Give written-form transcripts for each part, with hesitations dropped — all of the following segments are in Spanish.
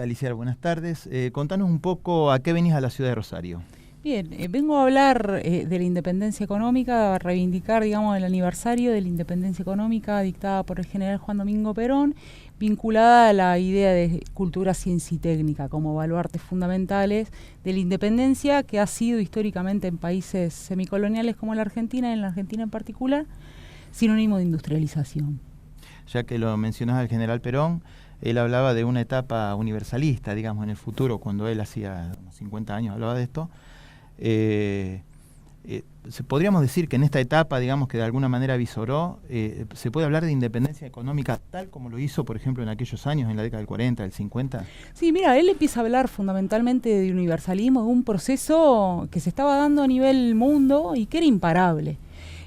Alicia, buenas tardes. Contanos un poco a qué venís a la ciudad de Rosario. Bien, vengo a hablar de la independencia económica, a reivindicar, digamos, el aniversario de la independencia económica dictada por el general Juan Domingo Perón, vinculada a la idea de cultura, ciencia y técnica como baluartes fundamentales de la independencia que ha sido históricamente en países semicoloniales como la Argentina, y en la Argentina en particular, sinónimo de industrialización. Ya que lo mencionás al general Perón, él hablaba de una etapa universalista, digamos, en el futuro, cuando él hacía unos 50 años hablaba de esto. Podríamos decir que en esta etapa, digamos, que de alguna manera visoró, ¿se puede hablar de independencia económica tal como lo hizo, por ejemplo, en aquellos años, en la década del 40, del 50? Sí, mira, él empieza a hablar fundamentalmente de universalismo, de un proceso que se estaba dando a nivel mundo y que era imparable.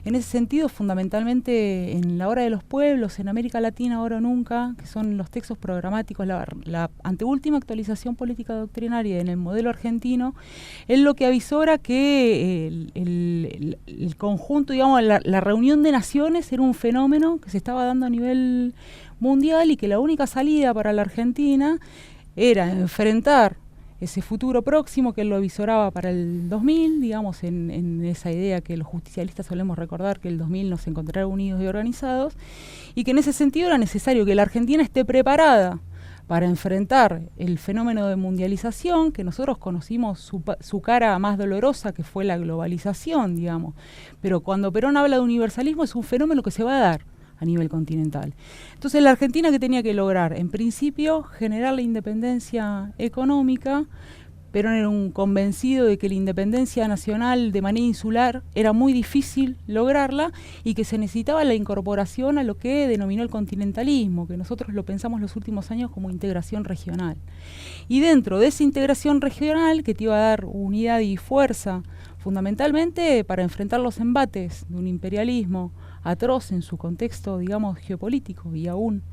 En ese sentido, fundamentalmente en la hora de los pueblos, en América Latina, ahora o nunca, que son los textos programáticos, la anteúltima actualización política doctrinaria en el modelo argentino, él lo que avisora que el conjunto, digamos, la reunión de naciones era un fenómeno que se estaba dando a nivel mundial y que la única salida para la Argentina era enfrentar ese futuro próximo que él lo avisoraba para el 2000, digamos, en esa idea que los justicialistas solemos recordar que el 2000 nos encontrará unidos y organizados, y que en ese sentido era necesario que la Argentina esté preparada para enfrentar el fenómeno de mundialización, que nosotros conocimos su cara más dolorosa, que fue la globalización, digamos. Pero cuando Perón habla de universalismo, es un fenómeno que se va a dar a nivel continental. Entonces, la Argentina, ¿qué tenía que lograr? En principio, generar la independencia económica. Perón era un convencido de que la independencia nacional de manera insular era muy difícil lograrla y que se necesitaba la incorporación a lo que denominó el continentalismo, que nosotros lo pensamos los últimos años como integración regional. Y dentro de esa integración regional, que te iba a dar unidad y fuerza, fundamentalmente para enfrentar los embates de un imperialismo atroz en su contexto, digamos, geopolítico, y aún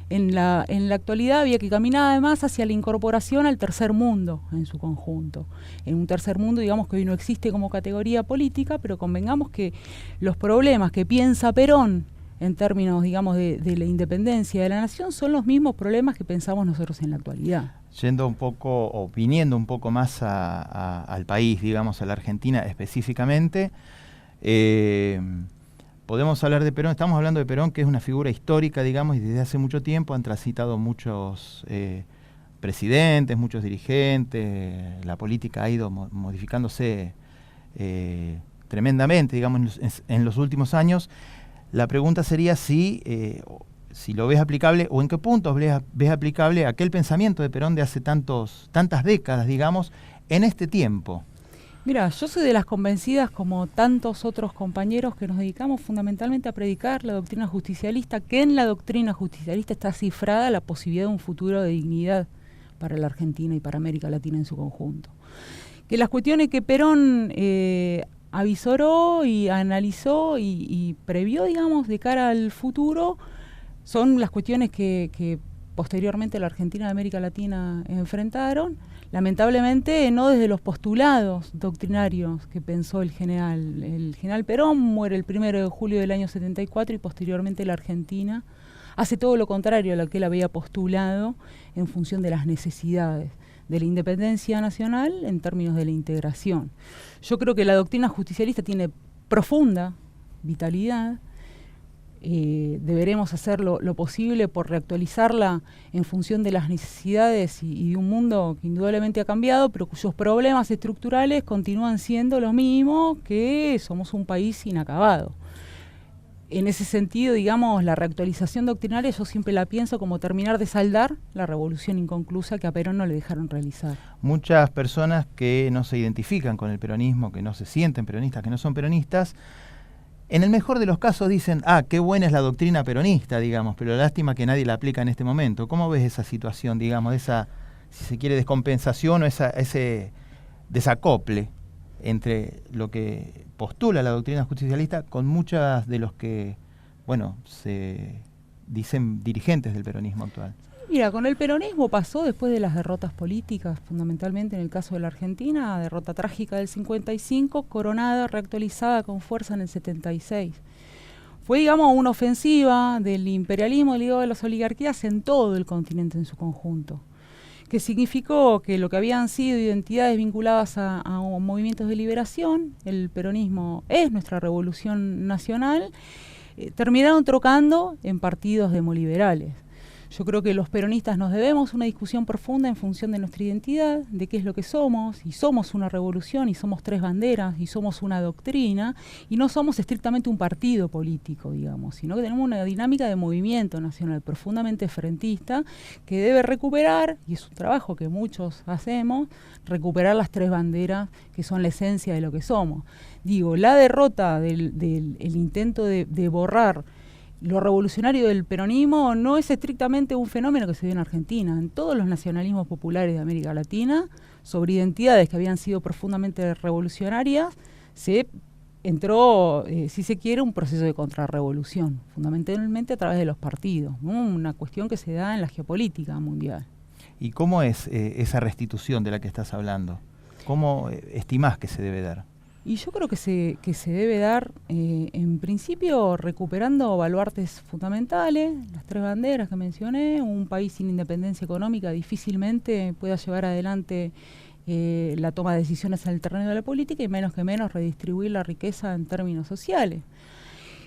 en la actualidad había que caminar además hacia la incorporación al tercer mundo en su conjunto. En un tercer mundo, digamos, que hoy no existe como categoría política, pero convengamos que los problemas que piensa Perón en términos, digamos, de la independencia de la nación son los mismos problemas que pensamos nosotros en la actualidad. Yendo un poco, o viniendo un poco más al país, digamos, a la Argentina específicamente, podemos hablar de Perón, estamos hablando de Perón, que es una figura histórica, digamos, y desde hace mucho tiempo han transitado muchos presidentes, muchos dirigentes, la política ha ido modificándose tremendamente, digamos, en los últimos años. La pregunta sería si lo ves aplicable, o en qué puntos ves aplicable aquel pensamiento de Perón de hace tantas décadas, digamos, en este tiempo. Mira, yo soy de las convencidas, como tantos otros compañeros, que nos dedicamos fundamentalmente a predicar la doctrina justicialista, que en la doctrina justicialista está cifrada la posibilidad de un futuro de dignidad para la Argentina y para América Latina en su conjunto. Que las cuestiones que Perón avisoró y analizó y previó, digamos, de cara al futuro, son las cuestiones que posteriormente la Argentina y América Latina enfrentaron, lamentablemente no desde los postulados doctrinarios que pensó el general. El general Perón muere el 1 de julio del año 74 y posteriormente la Argentina hace todo lo contrario a lo que él había postulado en función de las necesidades de la independencia nacional en términos de la integración. Yo creo que la doctrina justicialista tiene profunda vitalidad. Deberemos hacer lo posible por reactualizarla en función de las necesidades y de un mundo que indudablemente ha cambiado, pero cuyos problemas estructurales continúan siendo los mismos, que somos un país inacabado. En ese sentido, digamos, la reactualización doctrinaria yo siempre la pienso como terminar de saldar la revolución inconclusa que a Perón no le dejaron realizar. Muchas personas que no se identifican con el peronismo, que no se sienten peronistas, que no son peronistas, en el mejor de los casos dicen, qué buena es la doctrina peronista, digamos, pero lástima que nadie la aplica en este momento. ¿Cómo ves esa situación, digamos, esa, si se quiere, descompensación o ese desacople entre lo que postula la doctrina justicialista con muchas de los que, bueno, se dicen dirigentes del peronismo actual? Mira, con el peronismo pasó después de las derrotas políticas, fundamentalmente en el caso de la Argentina, derrota trágica del 55, coronada, reactualizada con fuerza en el 76. Fue, digamos, una ofensiva del imperialismo ligado a las oligarquías en todo el continente en su conjunto, que significó que lo que habían sido identidades vinculadas a movimientos de liberación, el peronismo es nuestra revolución nacional, terminaron trocando en partidos demoliberales. Yo creo que los peronistas nos debemos una discusión profunda en función de nuestra identidad, de qué es lo que somos, y somos una revolución, y somos tres banderas, y somos una doctrina, y no somos estrictamente un partido político, digamos, sino que tenemos una dinámica de movimiento nacional profundamente frentista que debe recuperar, y es un trabajo que muchos hacemos, recuperar las tres banderas que son la esencia de lo que somos. Digo, la derrota del intento de borrar lo revolucionario del peronismo no es estrictamente un fenómeno que se dio en Argentina. En todos los nacionalismos populares de América Latina, sobre identidades que habían sido profundamente revolucionarias, se entró, si se quiere, un proceso de contrarrevolución, fundamentalmente a través de los partidos, ¿no? Una cuestión que se da en la geopolítica mundial. ¿Y cómo es esa restitución de la que estás hablando? ¿Cómo estimás que se debe dar? Y yo creo que se debe dar, en principio, recuperando baluartes fundamentales, las tres banderas que mencioné. Un país sin independencia económica difícilmente pueda llevar adelante la toma de decisiones en el terreno de la política y menos redistribuir la riqueza en términos sociales.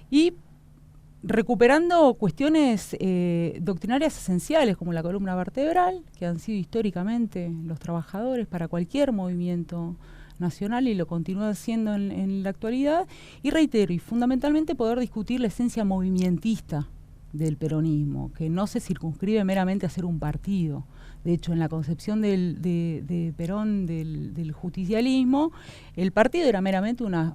Y recuperando cuestiones doctrinarias esenciales como la columna vertebral, que han sido históricamente los trabajadores para cualquier movimiento nacional y lo continúa siendo en la actualidad, y reitero, y fundamentalmente poder discutir la esencia movimentista del peronismo, que no se circunscribe meramente a ser un partido. De hecho, en la concepción de Perón del justicialismo, el partido era meramente una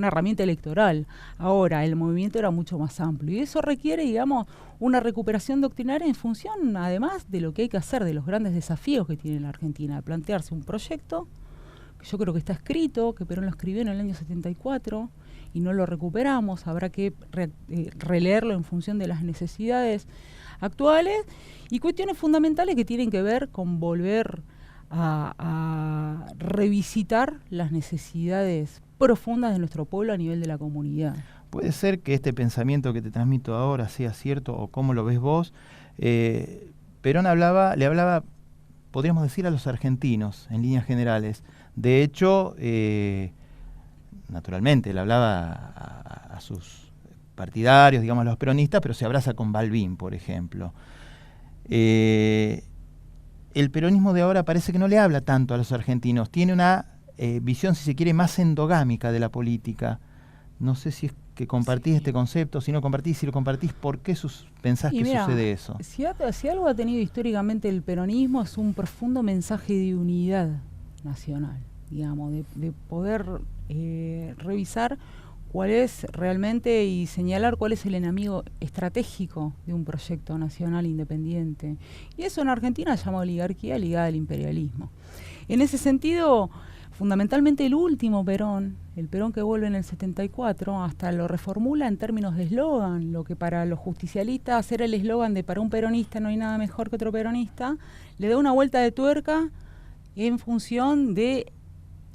herramienta electoral. Ahora, el movimiento era mucho más amplio, y eso requiere, digamos, una recuperación doctrinaria en función, además, de lo que hay que hacer, de los grandes desafíos que tiene la Argentina, de plantearse un proyecto, que yo creo que está escrito, que Perón lo escribió en el año 74, y no lo recuperamos, habrá que releerlo en función de las necesidades actuales, y cuestiones fundamentales que tienen que ver con volver a revisitar las necesidades profundas de nuestro pueblo a nivel de la comunidad. ¿Puede ser que este pensamiento que te transmito ahora sea cierto o cómo lo ves vos? Perón le hablaba, podríamos decir, a los argentinos en líneas generales. De hecho, naturalmente, le hablaba a sus partidarios, digamos, a los peronistas, pero se abraza con Balbín, por ejemplo. El peronismo de ahora parece que no le habla tanto a los argentinos. Tiene una visión, si se quiere, más endogámica de la política. No sé si es que compartís este concepto, si no compartís, si lo compartís, ¿por qué pensás que sucede eso? Si algo ha tenido históricamente el peronismo es un profundo mensaje de unidad nacional, digamos, de poder revisar cuál es realmente y señalar cuál es el enemigo estratégico de un proyecto nacional independiente. Y eso en Argentina se llama oligarquía ligada al imperialismo. En ese sentido, fundamentalmente el último Perón, el Perón que vuelve en el 74, hasta lo reformula en términos de eslogan, lo que para los justicialistas era el eslogan de para un peronista no hay nada mejor que otro peronista, le da una vuelta de tuerca en función de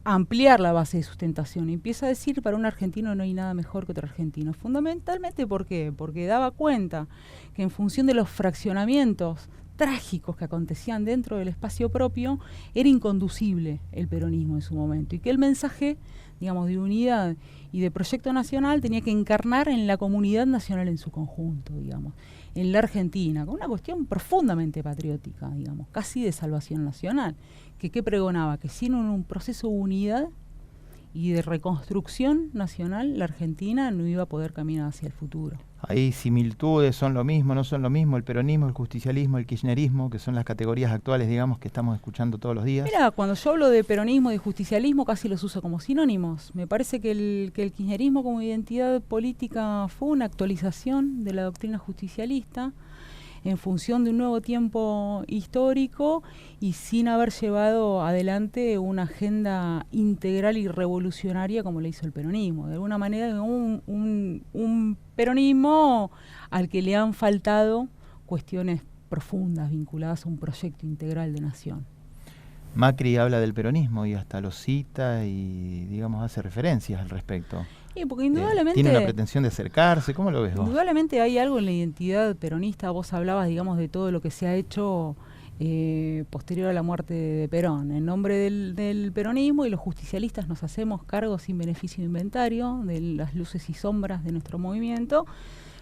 ampliar la base de sustentación. Y empieza a decir, para un argentino no hay nada mejor que otro argentino. Fundamentalmente, ¿por qué? Porque daba cuenta que en función de los fraccionamientos trágicos que acontecían dentro del espacio propio, era inconducible el peronismo en su momento. Y que el mensaje, digamos, de unidad y de proyecto nacional tenía que encarnar en la comunidad nacional en su conjunto, digamos, en la Argentina, con una cuestión profundamente patriótica, digamos, casi de salvación nacional. ¿Qué pregonaba? Que sin un proceso de unidad y de reconstrucción nacional, la Argentina no iba a poder caminar hacia el futuro. ¿Hay similitudes? ¿Son lo mismo? ¿No son lo mismo? El peronismo, el justicialismo, el kirchnerismo, que son las categorías actuales, digamos, que estamos escuchando todos los días. Mira, cuando yo hablo de peronismo y de justicialismo casi los uso como sinónimos. Me parece que el kirchnerismo como identidad política fue una actualización de la doctrina justicialista en función de un nuevo tiempo histórico y sin haber llevado adelante una agenda integral y revolucionaria como le hizo el peronismo. De alguna manera un peronismo al que le han faltado cuestiones profundas vinculadas a un proyecto integral de nación. Macri habla del peronismo y hasta lo cita y, digamos, hace referencias al respecto. Sí, porque indudablemente tiene una pretensión de acercarse. ¿Cómo lo ves vos? Indudablemente hay algo en la identidad peronista. Vos hablabas, digamos, de todo lo que se ha hecho posterior a la muerte de Perón. En nombre del peronismo y los justicialistas nos hacemos cargo sin beneficio de inventario de las luces y sombras de nuestro movimiento,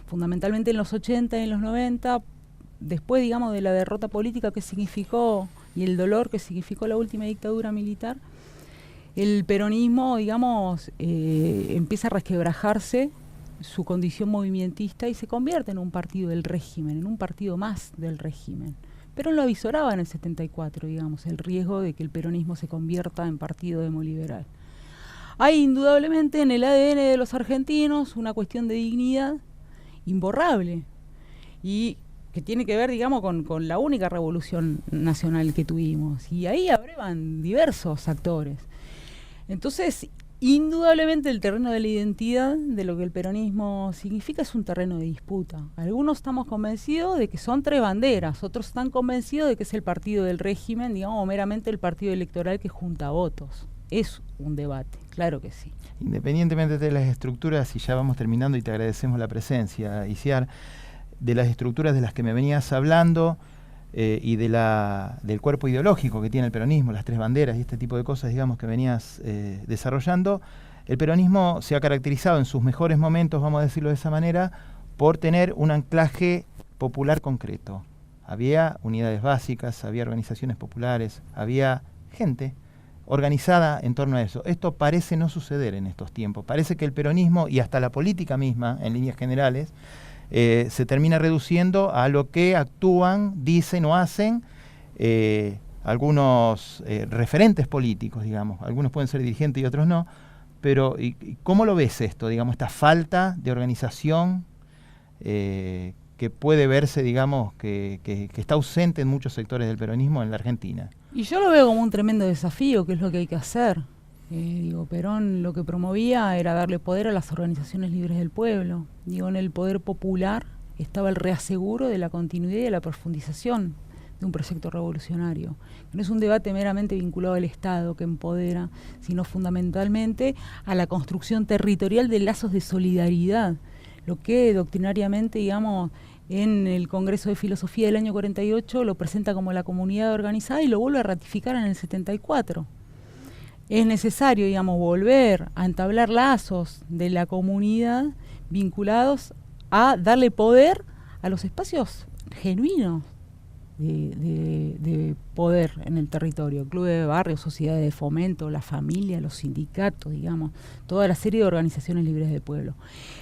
fundamentalmente en los 80 y en los 90, después, digamos, de la derrota política que significó y el dolor que significó la última dictadura militar. El peronismo, digamos, empieza a resquebrajarse su condición movimentista y se convierte en un partido del régimen, en un partido más del régimen. Perón lo avisoraba en el 74, digamos, el riesgo de que el peronismo se convierta en partido demoliberal. Hay indudablemente en el ADN de los argentinos una cuestión de dignidad imborrable y que tiene que ver, digamos, con la única revolución nacional que tuvimos. Y ahí abrevan diversos actores. Entonces, indudablemente el terreno de la identidad, de lo que el peronismo significa, es un terreno de disputa. Algunos estamos convencidos de que son tres banderas, otros están convencidos de que es el partido del régimen, digamos, o meramente el partido electoral que junta votos. Es un debate, claro que sí. Independientemente de las estructuras, y ya vamos terminando y te agradecemos la presencia, Isiar, de las estructuras de las que me venías hablando, y del cuerpo ideológico que tiene el peronismo, las tres banderas y este tipo de cosas, digamos, que venías desarrollando, el peronismo se ha caracterizado en sus mejores momentos, vamos a decirlo de esa manera, por tener un anclaje popular concreto. Había unidades básicas, había organizaciones populares, había gente organizada en torno a eso. Esto parece no suceder en estos tiempos. Parece que el peronismo y hasta la política misma, en líneas generales, se termina reduciendo a lo que actúan, dicen o hacen algunos referentes políticos, digamos. Algunos pueden ser dirigentes y otros no, pero ¿y cómo lo ves esto, digamos, esta falta de organización que puede verse, digamos, que está ausente en muchos sectores del peronismo en la Argentina? Y yo lo veo como un tremendo desafío, que es lo que hay que hacer. Perón lo que promovía era darle poder a las organizaciones libres del pueblo. En el poder popular estaba el reaseguro de la continuidad y de la profundización de un proyecto revolucionario. No es un debate meramente vinculado al Estado que empodera, sino fundamentalmente a la construcción territorial de lazos de solidaridad, lo que doctrinariamente, digamos, en el Congreso de Filosofía del año 48 lo presenta como la comunidad organizada y lo vuelve a ratificar en el 74. Es necesario, digamos, volver a entablar lazos de la comunidad vinculados a darle poder a los espacios genuinos de poder en el territorio, clubes de barrio, sociedades de fomento, la familia, los sindicatos, digamos, toda la serie de organizaciones libres del pueblo.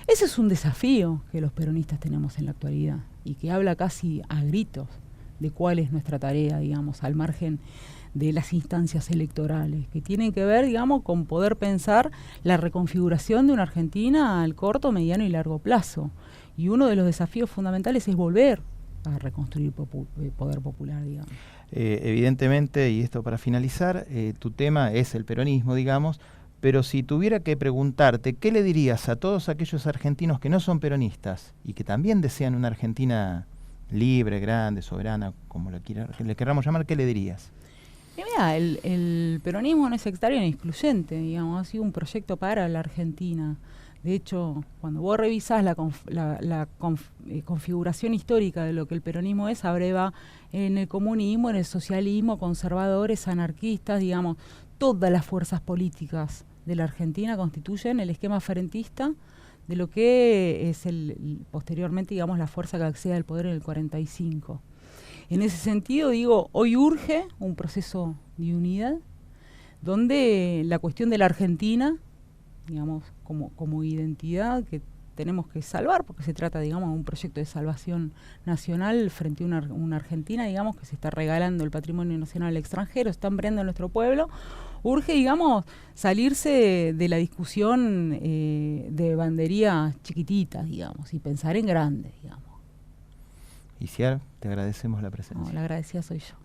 Ese es un desafío que los peronistas tenemos en la actualidad y que habla casi a gritos de cuál es nuestra tarea, digamos, al margen de las instancias electorales, que tienen que ver, digamos, con poder pensar la reconfiguración de una Argentina al corto, mediano y largo plazo. Y uno de los desafíos fundamentales es volver a reconstruir poder popular, digamos. Evidentemente, y esto para finalizar, tu tema es el peronismo, digamos, pero si tuviera que preguntarte, ¿qué le dirías a todos aquellos argentinos que no son peronistas y que también desean una Argentina libre, grande, soberana, como le queramos llamar, qué le dirías? Y mira, el peronismo no es sectario ni excluyente, digamos, ha sido un proyecto para la Argentina. De hecho, cuando vos revisás la configuración histórica de lo que el peronismo es, abreva en el comunismo, en el socialismo, conservadores, anarquistas, digamos, todas las fuerzas políticas de la Argentina constituyen el esquema frentista de lo que es posteriormente, digamos, la fuerza que accede al poder en el 45. En ese sentido, digo, hoy urge un proceso de unidad donde la cuestión de la Argentina, digamos, como identidad que tenemos que salvar, porque se trata, digamos, de un proyecto de salvación nacional frente a una Argentina, digamos, que se está regalando el patrimonio nacional al extranjero, está hambriando a nuestro pueblo. Urge, digamos, salirse de la discusión de banderías chiquititas, digamos, y pensar en grande, digamos. Isiar, te agradecemos la presencia. No, la agradecida soy yo.